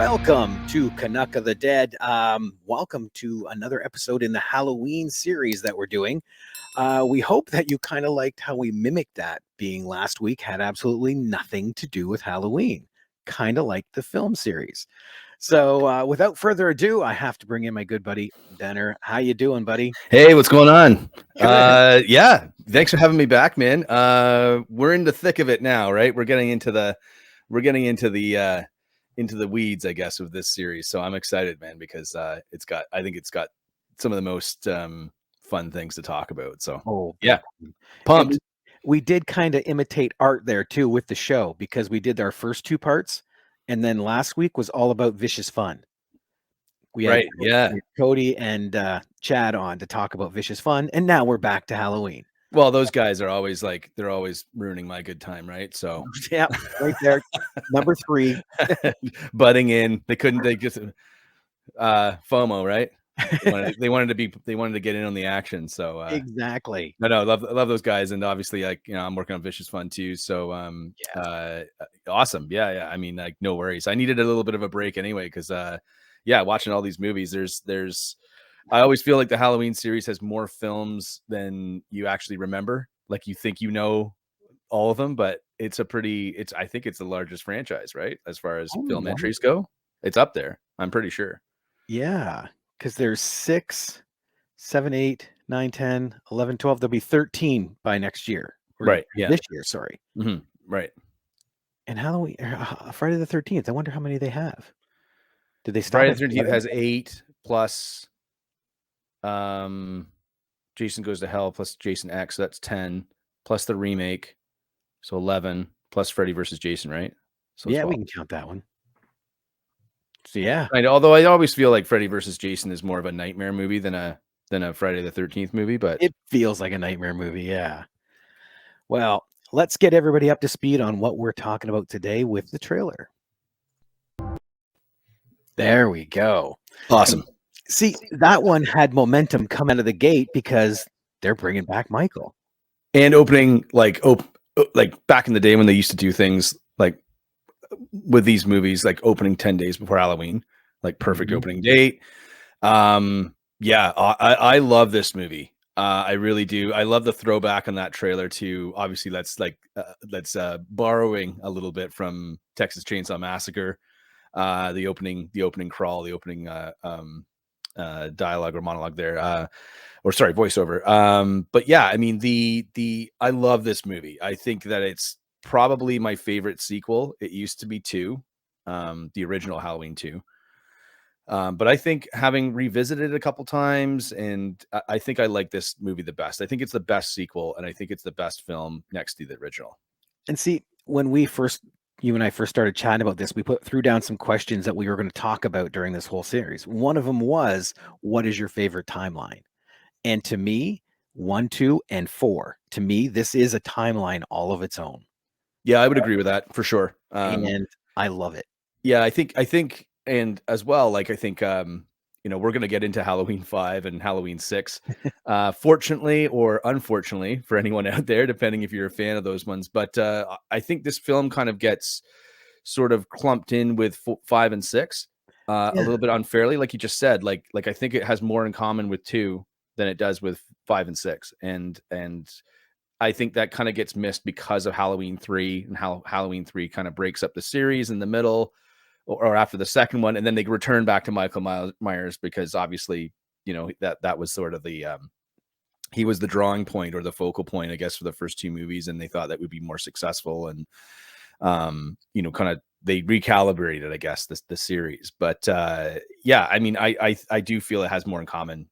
Welcome to Canuck of the Dead. Welcome to another episode in the Halloween series that we're doing. We hope that you kind of liked how we mimicked that, being last week had absolutely nothing to do with Halloween, kind of like the film series. So without further ado, I have to bring in my good buddy, Denner. How you doing, buddy? Hey, what's going on? Good. Yeah, thanks for having me back, man. We're in the thick of it now, right? We're getting into the weeds, I guess, of this series. So I'm excited, man, because I think it's got some of the most fun things to talk about. So yeah, pumped. We did kind of imitate art there too with the show, because we did our first two parts, and then last week was all about vicious fun. We had Cody and Chad on to talk about vicious fun, and now we're back to Halloween. Well, those guys are always they're always ruining my good time, right? So yeah, right there, number 3, butting in. They just FOMO, right? They wanted to get in on the action. So exactly. No, I love those guys, and obviously, I'm working on Vicious Fun too. So awesome. Yeah. I mean, no worries. I needed a little bit of a break anyway, because watching all these movies, I always feel like the Halloween series has more films than you actually remember. Like, you think you know all of them, but I think it's the largest franchise, right? As far as film entries go, it's up there. I'm pretty sure. Yeah, because there's 6, 7, 8, 9, 10, 11, 12. There'll be 13 by next year. Right. Yeah. This year, sorry. Mm-hmm. Right. And Halloween, Friday the 13th. I wonder how many they have. Did they stop? Friday the 13th has 8 plus Jason Goes to Hell plus Jason X, so that's 10, plus the remake, so 11, plus Freddy versus Jason, right? So yeah, we can count that one. So yeah, although I always feel like Freddy versus Jason is more of a nightmare movie than a Friday the 13th movie, but it feels like a nightmare movie. Yeah. Well, let's get everybody up to speed on what we're talking about today with the trailer. There we go. Awesome. See, that one had momentum come out of the gate because they're bringing back Michael. And opening, like back in the day when they used to do things like with these movies, like opening 10 days before Halloween, like perfect opening date. I love this movie. I really do. I love the throwback on that trailer too. Obviously, that's borrowing a little bit from Texas Chainsaw Massacre. The opening crawl, the opening dialogue or monologue there, voiceover. But yeah, I mean, I love this movie. I think that it's probably my favorite sequel. It used to be 2, the original Halloween 2. But I think, having revisited it a couple times, and I think I like this movie the best. I think it's the best sequel, and I think it's the best film next to the original. And see, when you and I first started chatting about this, we threw down some questions that we were going to talk about during this whole series. One of them was, what is your favorite timeline? And to me, 1, 2, and 4, to me, this is a timeline all of its own. Yeah, I would agree with that for sure. And I love it. Yeah, I think, and as well, I think, we're going to get into Halloween 5 and Halloween 6, fortunately or unfortunately for anyone out there, depending if you're a fan of those ones. But I think this film kind of gets sort of clumped in with 5 and 6 a little bit unfairly, like you just said. Like I think it has more in common with 2 than it does with 5 and 6, and I think that kind of gets missed because of Halloween 3, and how Halloween 3 kind of breaks up the series in the middle, or after the second one, and then they return back to Michael Myers, because obviously, that was sort of the he was the drawing point, or the focal point, I guess, for the first 2 movies, and they thought that would be more successful, and kind of they recalibrated, I guess, the series. But yeah, I mean, I do feel it has more in common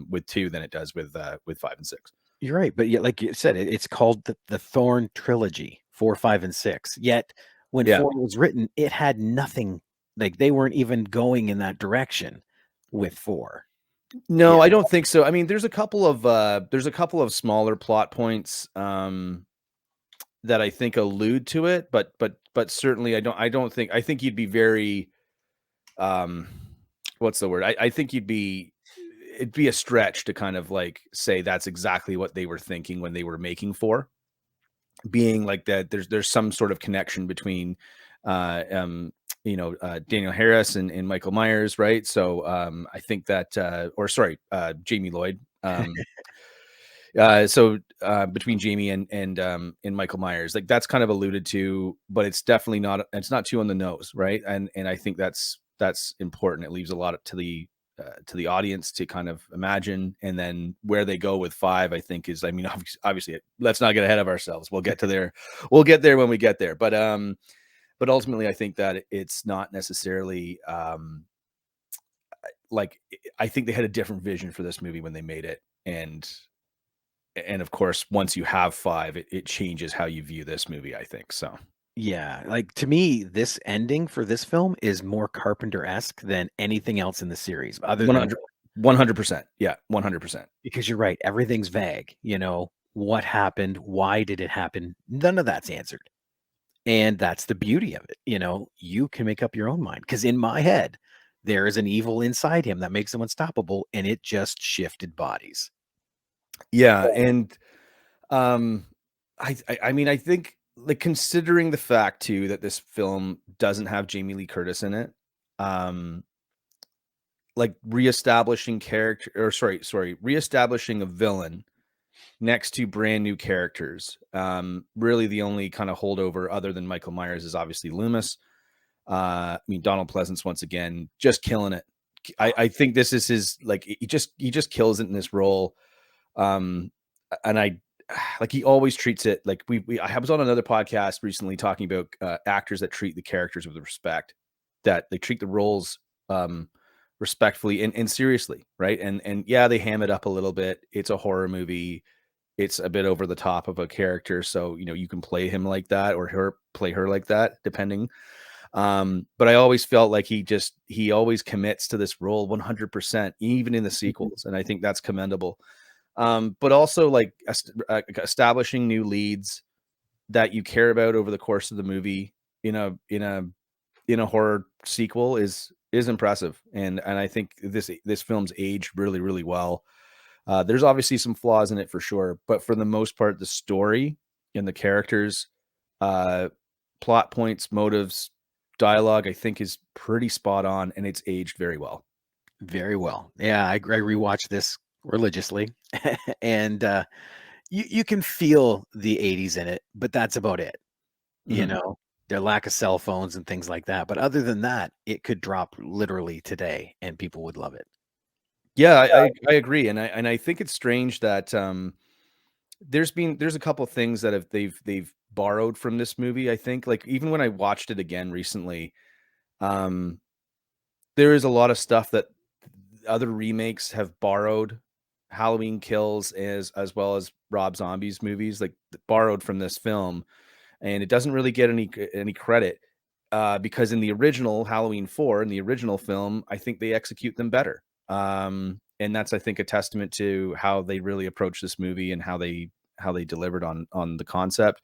with 2 than it does with 5 and 6. You're right, but yeah, like you said, it's called the Thorn Trilogy, 4, 5, and 6. Yet when 4 was written, it had nothing. Like, they weren't even going in that direction with 4. No, I don't think so. I mean, there's a couple of smaller plot points that I think allude to it, but certainly I think you'd be very what's the word? I think it'd be a stretch to kind of say that's exactly what they were thinking when they were making 4. Being like that, there's some sort of connection between Daniel Harris and Michael Myers, right? So I think that, Jamie Lloyd. Between Jamie and Michael Myers, like that's kind of alluded to, but it's definitely not. It's not too on the nose, right? And I think that's important. It leaves a lot to the audience to kind of imagine, and then where they go with 5, I think is. I mean, obviously, let's not get ahead of ourselves. We'll get to there. We'll get there when we get there. But ultimately, I think that it's not necessarily like I think they had a different vision for this movie when they made it, and of course, once you have 5, it changes how you view this movie, I think. So Yeah, like to me, this ending for this film is more Carpenter-esque than anything else in the series, other than 100%. Yeah, 100%. because you're right, everything's vague. What happened? Why did it happen? None of that's answered. And that's the beauty of it. You can make up your own mind. Because in my head, there is an evil inside him that makes him unstoppable, and it just shifted bodies. Yeah, and I mean, I think, like, considering the fact too that this film doesn't have Jamie Lee Curtis in it, like reestablishing a villain next to brand new characters. Really, the only kind of holdover other than Michael Myers is obviously Loomis. I mean, Donald Pleasance once again just killing it. I think this is his, like, he just kills it in this role. And I like, he always treats it like I was on another podcast recently talking about actors that treat the characters with respect, that they treat the roles respectfully and seriously, right? And yeah, they ham it up a little bit. It's a horror movie. It's a bit over the top of a character, so you can play him like that or play her like that, depending. But I always felt like he always commits to this role 100%, even in the sequels, and I think that's commendable. But also, like, establishing new leads that you care about over the course of the movie in a horror sequel is impressive, and I think this film's aged really, really well. There's obviously some flaws in it for sure, but for the most part, the story and the characters, plot points, motives, dialogue, I think is pretty spot on, and it's aged very well. Very well. Yeah, I rewatch this religiously, and you can feel the 80s in it, but that's about it. Mhm. Their lack of cell phones and things like that. But other than that, it could drop literally today, and people would love it. Yeah, I agree, and I think it's strange that there's a couple things that they've borrowed from this movie. I think, like, even when I watched it again recently, um, there is a lot of stuff that other remakes have borrowed. Halloween Kills, as well as Rob Zombie's movies, like, borrowed from this film, and it doesn't really get any credit, because in the original Halloween 4, in the original film, I think they execute them better. And that's, I think, a testament to how they really approached this movie and how they delivered on the concept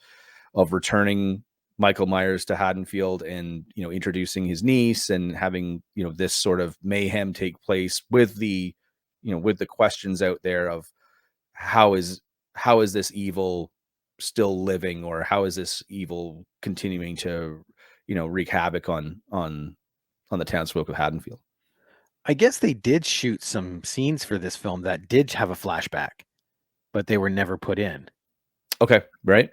of returning Michael Myers to Haddonfield, and introducing his niece, and having this sort of mayhem take place with the questions out there of how is this evil still living, or how is this evil continuing to wreak havoc on the townsfolk of Haddonfield. I guess they did shoot some scenes for this film that did have a flashback, but they were never put in. Okay, right.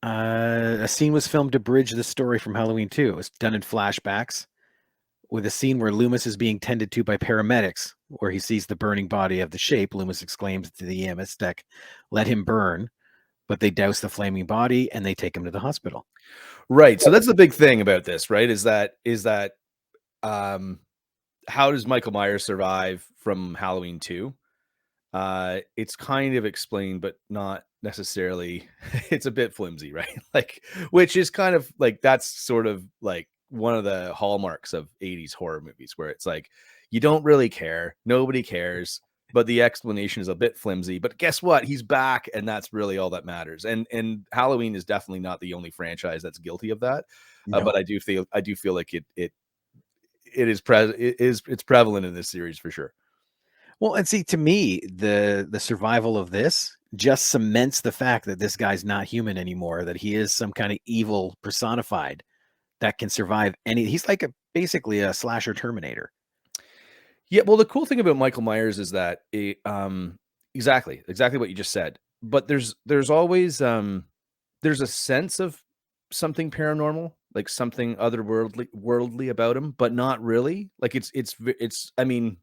A scene was filmed to bridge the story from Halloween 2. It was done in flashbacks, with a scene where Loomis is being tended to by paramedics, where he sees the burning body of the Shape. Loomis exclaims to the EMS tech, "Let him burn," but they douse the flaming body and they take him to the hospital. Right. So that's the big thing about this, right? Is that um how does Michael Myers survive from Halloween 2? It's kind of explained, but not necessarily. It's a bit flimsy, right? Like, which is kind of like, that's sort of like one of the hallmarks of 80s horror movies, where it's like, you don't really care, nobody cares, but the explanation is a bit flimsy. But guess what? He's back, and that's really all that matters. And Halloween is definitely not the only franchise that's guilty of that. No. But I do feel like it's prevalent in this series for sure. Well, and see, to me, the survival of this just cements the fact that this guy's not human anymore, that he is some kind of evil personified. that can survive any. He's like basically a slasher Terminator. Yeah, well, the cool thing about Michael Myers is that exactly what you just said. But there's always there's a sense of something paranormal, like something worldly about him, but not really. Like it's I mean,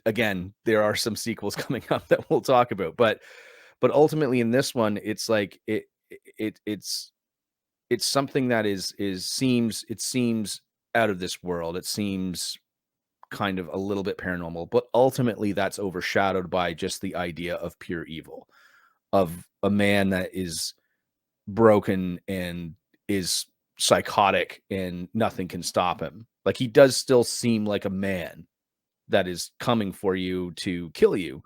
again, there are some sequels coming up that we'll talk about, but ultimately in this one, it's like it's something that seems out of this world. It seems kind of a little bit paranormal, but ultimately that's overshadowed by just the idea of pure evil, of a man that is broken and is psychotic and nothing can stop him. Like, he does still seem like a man that is coming for you to kill you.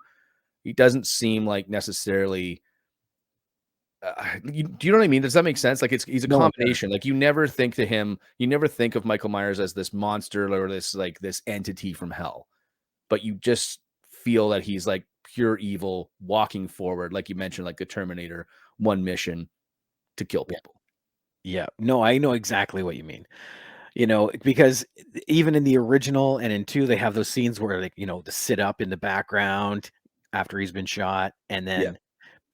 He doesn't seem like necessarily do you know what I mean? Does that make sense? Like, he's a No, it does. combination. Like, you never think of Michael Myers as this monster or this entity from hell, but you just feel that he's like pure evil walking forward, like you mentioned, like the Terminator, one mission to kill Yeah. people. Yeah. No, I know exactly what you mean. Because even in the original and in two, they have those scenes where, like, to sit up in the background after he's been shot, and Yeah. then,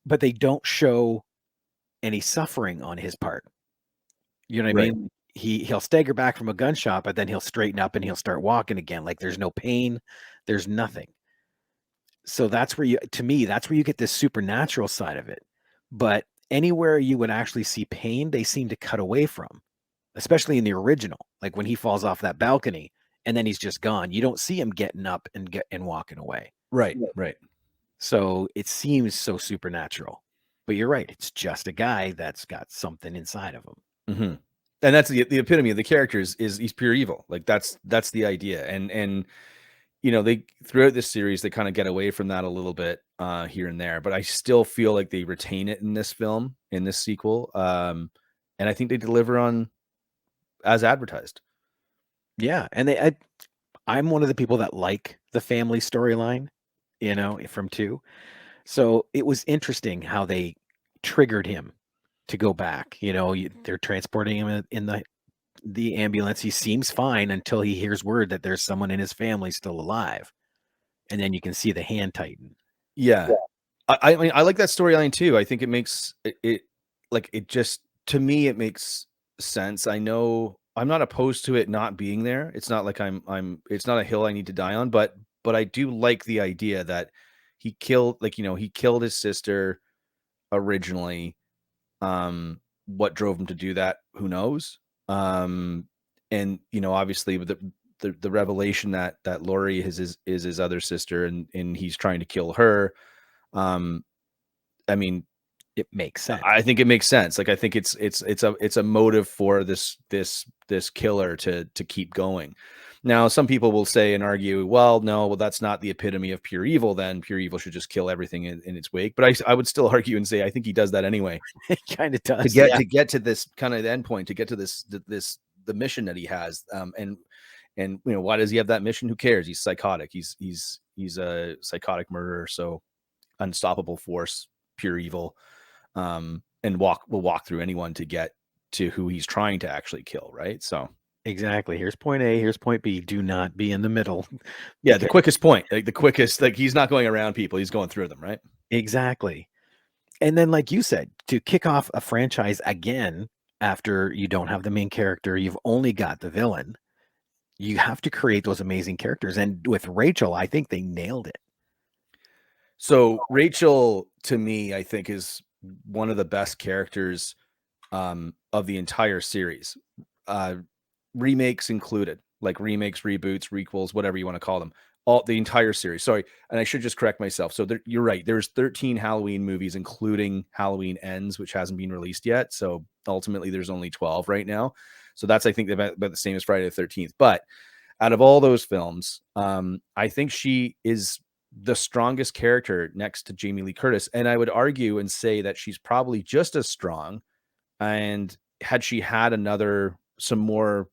but they don't show any suffering on his part. You know what I Right. mean? He'll stagger back from a gunshot, but then he'll straighten up and he'll start walking again. Like, there's no pain, there's nothing. So that's where to me, that's where you get this supernatural side of it. But anywhere you would actually see pain, they seem to cut away from, especially in the original. Like when he falls off that balcony and then he's just gone. You don't see him getting up and walking away. Right. Right. So it seems so supernatural. But you're right, it's just a guy that's got something inside of him. Mm-hmm. And that's the epitome of the characters is he's pure evil. Like, that's the idea. And they throughout this series they kind of get away from that a little bit here and there, but I still feel like they retain it in this film, in this sequel. And I think they deliver on as advertised. Yeah, and I'm one of the people that like the family storyline, from two. So it was interesting how they triggered him to go back. They're transporting him in the ambulance. He seems fine until he hears word that there's someone in his family still alive, and then you can see the hand tighten. Yeah. I mean, I like that storyline too. I think it makes it like, it just, to me, it makes sense. I know I'm not opposed to it not being there. It's not like it's not a hill I need to die on, but I do like the idea that he killed his sister originally. What drove him to do that? Who knows? Um, and obviously with the revelation that Laurie is his other sister, and he's trying to kill her. Um, I mean, It makes sense. I think it makes sense. Like, I think it's a motive for this killer to keep going. Now, some people will say and argue, well, no, well, that's not the epitome of pure evil. Then pure evil should just kill everything in its wake. But I would still argue and say I think he does that anyway It kind of to does. get Yeah. to this kind of end point, to get to the mission that he has. And why does he have that mission? Who cares? He's psychotic. He's a psychotic murderer. So unstoppable force, pure evil. And will walk through anyone to get to who he's trying to actually kill, right? So Exactly. Here's point A, here's point B. Do not be in the middle. yeah, the quickest point, like the quickest, like he's not going around people, he's going through them, right? Exactly. And then, like you said, to kick off a franchise again after you don't have the main character, you've only got the villain. You have to create those amazing characters. And with Rachel, I think they nailed it. So Rachel, to me, I think is one of the best characters of the entire series, uh, remakes included, like remakes, reboots, requels, whatever you want to call them, all the entire series. Sorry, and I should just correct myself. So you're right. There's 13 Halloween movies, including Halloween Ends, which hasn't been released yet. So ultimately, there's only 12 right now. So that's, I think, about the same as Friday the 13th. But out of all those films, I think she is the strongest character next to Jamie Lee Curtis, and I would argue and say that she's probably just as strong. And had she had some more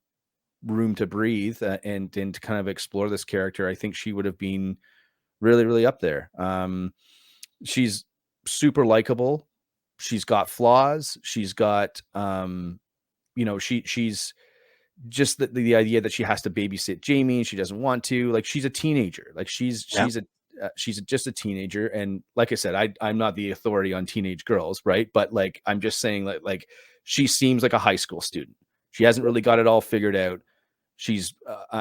room to breathe, and to kind of explore this character, I think she would have been really, really up there. She's super likable. She's got flaws. She's got, she's just the idea that she has to babysit Jamie and she doesn't want to. Like, she's a teenager. Like, Yeah. she's just a teenager. And like I said, I'm not the authority on teenage girls, right? But like, I'm just saying that, like, she seems like a high school student. She hasn't really got it all figured out. She's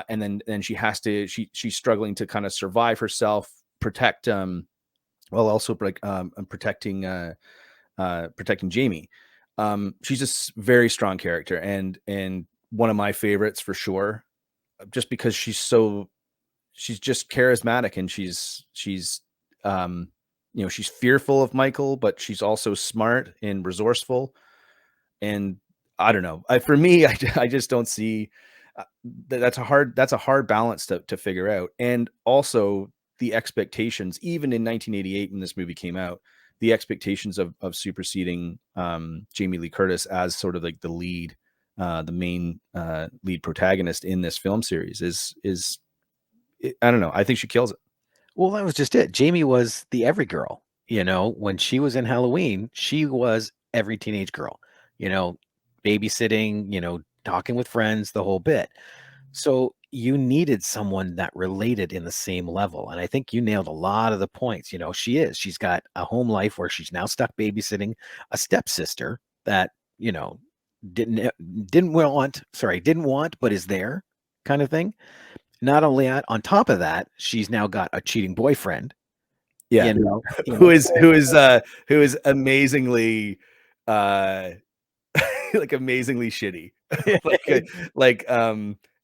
and then she has to she's struggling to kind of survive herself, protect well, also like protecting Jamie. She's a very strong character, and one of my favorites for sure, just because she's just charismatic, and um she's fearful of Michael, but she's also smart and resourceful. And I don't know, for me, I just don't see that's a hard balance to figure out. And also the expectations, even in 1988 when this movie came out, the expectations of superseding Jamie Lee Curtis as sort of like the lead, the main lead protagonist in this film series is I don't know. I think she kills it. Well, that was just it. Jamie was the every girl. When she was in Halloween, she was every teenage girl, babysitting, talking with friends, the whole bit. So you needed someone that related in the same level. And I think you nailed a lot of the points. She's got a home life where she's now stuck babysitting a stepsister that, didn't didn't want, but is there, kind of thing. Not only that, on top of that, she's now got a cheating boyfriend, Yeah. you know, Who is amazingly uh like amazingly shitty. Like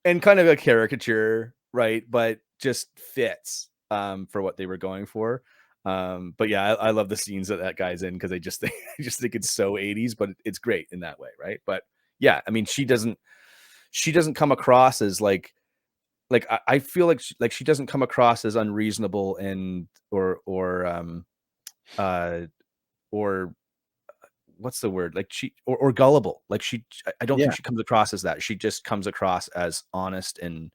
and kind of a caricature, right? But just fits for what they were going for. But yeah, I love the scenes that guy's in, because I just think it's so 80s, but it's great in that way, right? But yeah, I mean, she doesn't come across as like I feel like she doesn't come across as unreasonable and uh or what's the word, like she or gullible. Like, I don't think yeah. she comes across as that. She just comes across as honest and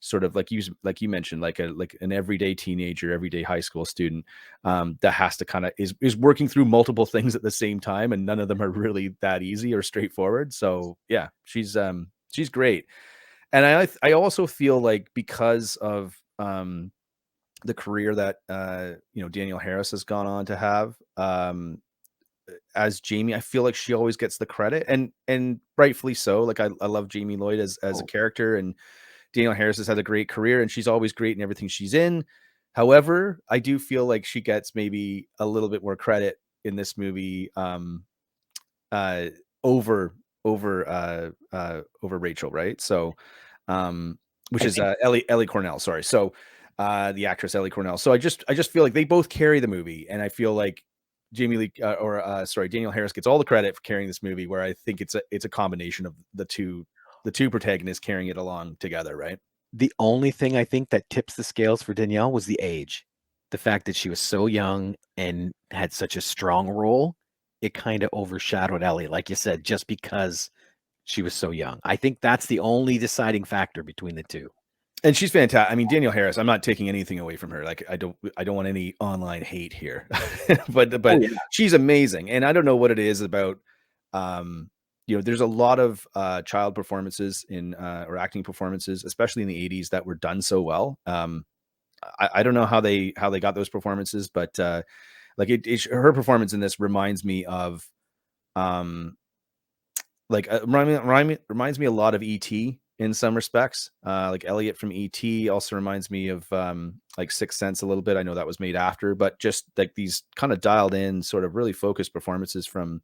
sort of like you mentioned, like an everyday teenager, everyday high school student, that has to kind of is working through multiple things at the same time, and none of them are really that easy or straightforward. So yeah, she's great. And I also feel like, because of the career that Danielle Harris has gone on to have, as Jamie, I feel like she always gets the credit, and rightfully so. Like, I love Jamie Lloyd as a Oh, character, and Danielle Harris has had a great career, and she's always great in everything she's in. However, I do feel like she gets maybe a little bit more credit in this movie, uh, over over Rachel, right? So, which I is think Ellie Cornell. Sorry. So, the actress Ellie Cornell. So I just feel like they both carry the movie, and I feel like Jamie Lee Danielle Harris gets all the credit for carrying this movie, where I think it's a combination of the two protagonists carrying it along together, right? the only thing I think that tips the scales for Danielle was the age. The fact that she was so young and had such a strong role, it kind of overshadowed Ellie, like you said, just because she was so young. I think that's the only deciding factor between the two. And she's fantastic. I mean, Danielle Harris, I'm not taking anything away from her. Like, I don't want any online hate here. Oh But yeah. she's amazing. And I don't know what it is about, there's a lot of child performances in or acting performances, especially in the 80s, that were done so well. I don't know how they got those performances, but like her performance in this reminds me of um reminds me a lot of E.T. in some respects. Like Elliot from E.T. also reminds me of like Sixth Sense a little bit. I know that was made after, but just like these kind of dialed in, sort of really focused performances from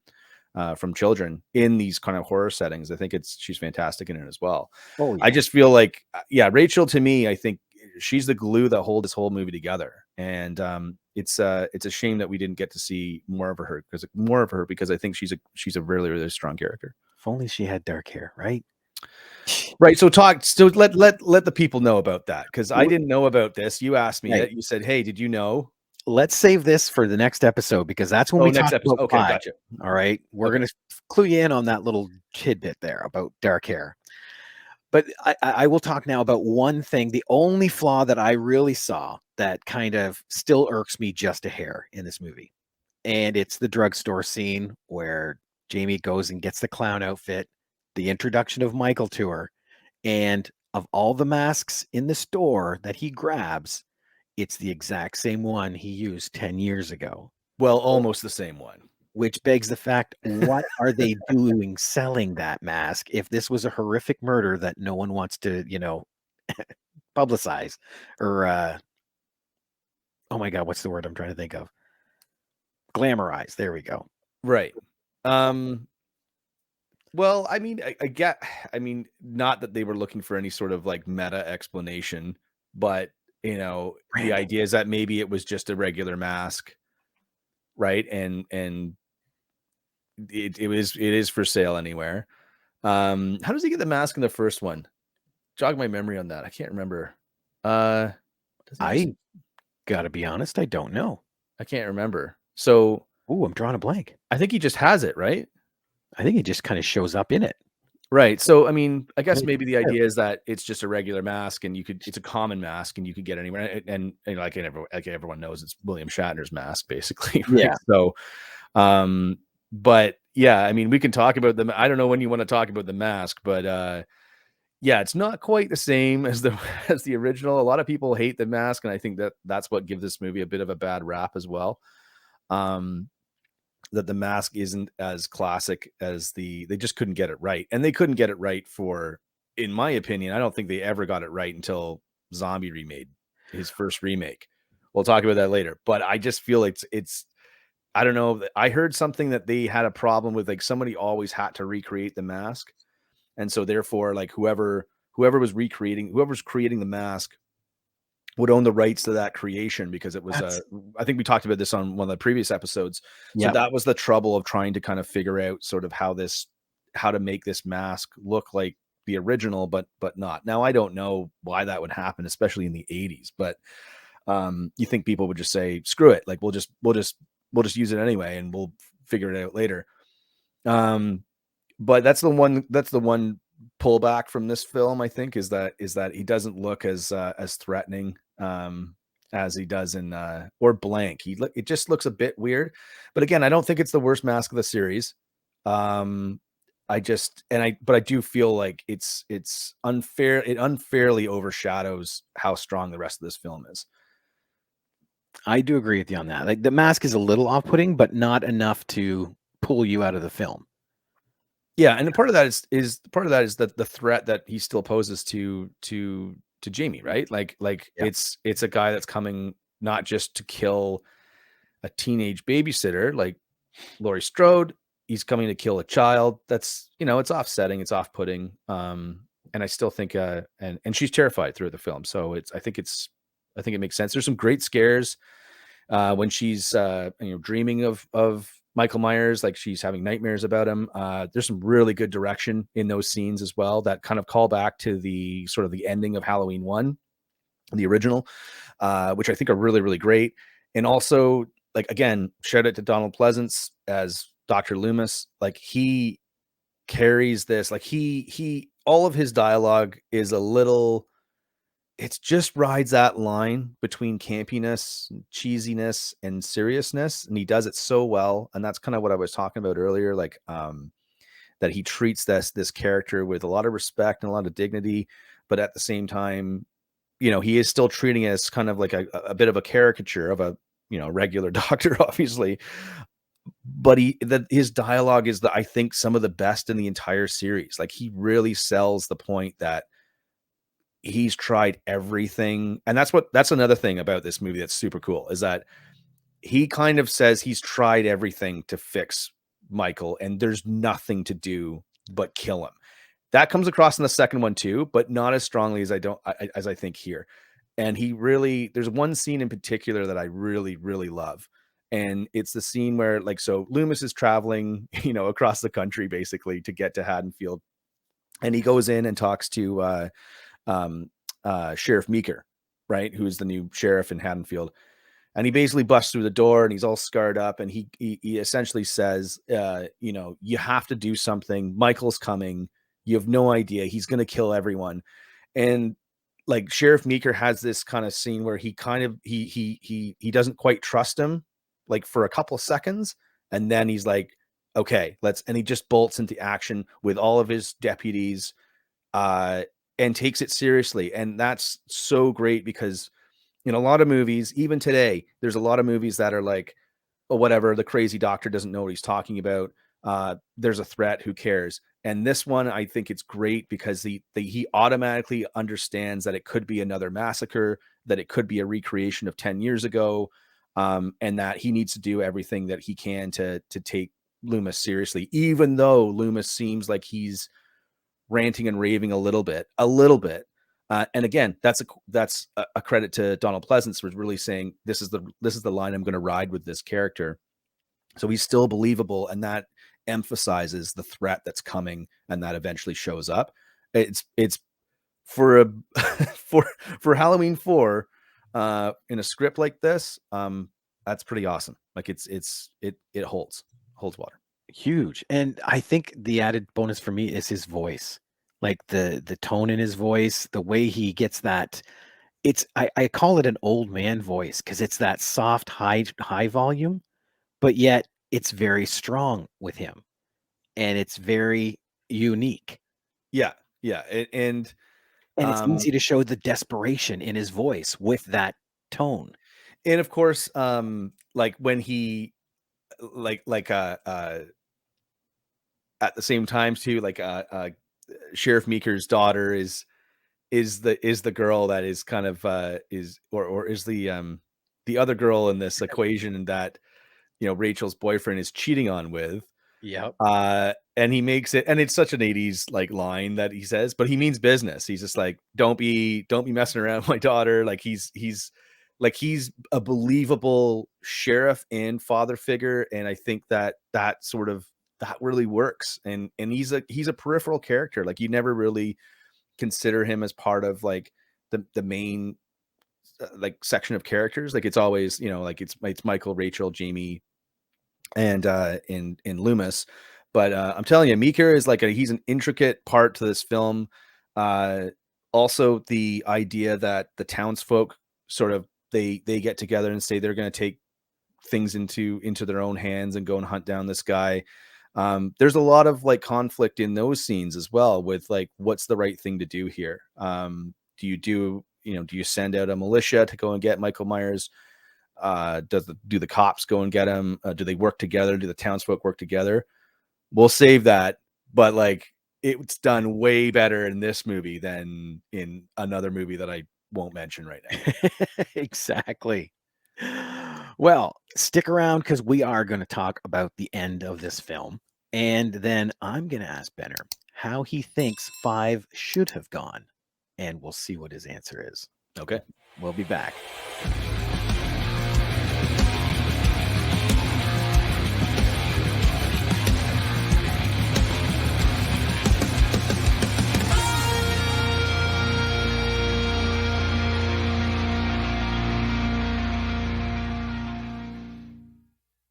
children in these kind of horror settings. I think she's fantastic in it as well. Oh I yeah. just feel like, yeah, Rachel, to me, I think she's the glue that hold this whole movie together. And it's a shame that we didn't get to see more of because I think she's a really, really strong character. If only she had dark hair, right? Right. So let the people know about that, because I didn't know about this. You asked me Right. it. You said, "Hey, did you know?" Let's save this for the next episode because that's when Oh, we next talk episode. about Okay, five. gotcha. All right. We're Okay. going to clue you in on that little tidbit there about dark hair. But I will talk now about one thing, the only flaw that I really saw that kind of still irks me just a hair in this movie. And it's the drugstore scene where Jamie goes and gets the clown outfit, the introduction of Michael to her. And of all the masks in the store that he grabs, it's the exact same one he used 10 years ago. Well, almost the same one. Which begs the fact, what are they doing selling that mask if this was a horrific murder that no one wants to, publicize or oh my god, what's the word I'm trying to think of? Glamorize. There we go. Right. Well, I mean, I get, I mean, not that they were looking for any sort of like meta explanation, but the Branding. idea is that maybe it was just a regular mask, right? And it is for sale anywhere. How does he get the mask in the first one? Jog my memory on that. I can't remember. Does he just, I gotta be honest, I don't know. I can't remember. So, Oh, I'm drawing a blank. I think he just has it, right? I think it just kind of shows up in it. Right. So, I mean, I guess Right. maybe the idea is that it's just a regular mask and it's a common mask and you could get anywhere. And like everyone knows, it's William Shatner's mask, basically. Right. Yeah. So, but yeah, I mean, we can talk about them. I don't know when you want to talk about the mask, but yeah, it's not quite the same as as the original. A lot of people hate the mask, and I think that's what gives this movie a bit of a bad rap as well. That the mask isn't as classic as they just couldn't get it right. And they couldn't get it right in my opinion, I don't think they ever got it right until Zombie remade his first remake. We'll talk about that later, but I just feel it's I don't know. I heard something that they had a problem with, like somebody always had to recreate the mask. And so therefore, like whoever's creating the mask would own the rights to that creation because it was I think we talked about this on one of the previous episodes. So that was the trouble of trying to kind of figure out sort of how to make this mask look like the original, but not. Now I don't know why that would happen, especially in the 80s, but you think people would just say, screw it. Like we'll just use it anyway and we'll figure it out later. But that's the one pullback from this film, I think, is that he doesn't look as threatening as he does in or Blank. It just looks a bit weird. But again, I don't think it's the worst mask of the series. I do feel like it's unfair. It unfairly overshadows how strong the rest of this film is. I do agree with you on that. Like the mask is a little off-putting, but not enough to pull you out of the film. Yeah, and part of that is that the threat that he still poses to Jamie, right? Like Yeah. it's a guy that's coming not just to kill a teenage babysitter like Laurie Strode. He's coming to kill a child. That's it's offsetting, it's off-putting. And I still think and she's terrified through the film. So I think it makes sense. There's some great scares when she's dreaming of Michael Myers, like she's having nightmares about him. There's some really good direction in those scenes as well that kind of call back to the sort of the ending of Halloween 1, the original, which I think are really, really great. And also, like, again, shout out to Donald Pleasance as Dr. Loomis. Like he carries this, like he all of his dialogue is a little, it just rides that line between campiness, cheesiness, and seriousness, and he does it so well. And that's kind of what I was talking about earlier, like that he treats this character with a lot of respect and a lot of dignity, but at the same time, he is still treating it as kind of like a bit of a caricature of a regular doctor, obviously. But his dialogue is I think some of the best in the entire series. Like he really sells the point that he's tried everything. And that's another thing about this movie that's super cool, is that he kind of says he's tried everything to fix Michael and there's nothing to do but kill him. That comes across in the second one too, but not as strongly as I think here. And there's one scene in particular that I really, really love. And it's the scene where, like, so Loomis is traveling, across the country basically to get to Haddonfield. And he goes in and talks to Sheriff Meeker, right, who's the new sheriff in Haddonfield. And he basically busts through the door and he's all scarred up. And he essentially says, you have to do something. Michael's coming. You have no idea. He's going to kill everyone. And like Sheriff Meeker has this kind of scene where he kind of, he doesn't quite trust him, like for a couple of seconds. And then he's like, okay, and he just bolts into action with all of his deputies. and takes it seriously. And that's so great because in a lot of movies, even today, there's a lot of movies that are like, oh, whatever, the crazy doctor doesn't know what he's talking about. There's a threat, who cares? And this one, I think it's great because he automatically understands that it could be another massacre, that it could be a recreation of 10 years ago, and that he needs to do everything that he can to take Loomis seriously, even though Loomis seems like he's ranting and raving a little bit. And again, that's a credit to Donald Pleasance for really saying this is the line I'm going to ride with this character. So he's still believable, and that emphasizes the threat that's coming, and that eventually shows up. It's for a for Halloween 4 in a script like this. That's pretty awesome. Like it holds water. Huge. And I think the added bonus for me is his voice. Like the tone in his voice, the way he gets that. I call it an old man voice because it's that soft high volume, but yet it's very strong with him, and it's very unique. Yeah, yeah, And it's easy to show the desperation in his voice with that tone. and of course, like when he at the same time too, like Sheriff Meeker's daughter is the girl that is kind of is the other girl in this equation, and that Rachel's boyfriend is cheating on with. Yep. And he makes it, and it's such an 80s like line that he says, but he means business. He's just like, don't be messing around with my daughter. Like he's a believable sheriff and father figure. And I think that really works. And he's a peripheral character. Like you never really consider him as part of like the main like section of characters. Like it's always, like it's Michael, Rachel, Jamie, and in Loomis. But I'm telling you, Meeker is like he's an intricate part to this film. Also the idea that the townsfolk sort of they get together and say they're going to take things into their own hands and go and hunt down this guy. There's a lot of like conflict in those scenes as well with like, what's the right thing to do here? Do you send out a militia to go and get Michael Myers? Do the cops go and get him? Do they work together? Do the townsfolk work together? We'll save that. But like, it's done way better in this movie than in another movie that I won't mention right now. Exactly. Well, stick around because we are going to talk about the end of this film. And then I'm going to ask Benner how he thinks 5 should have gone. And we'll see what his answer is. Okay. We'll be back.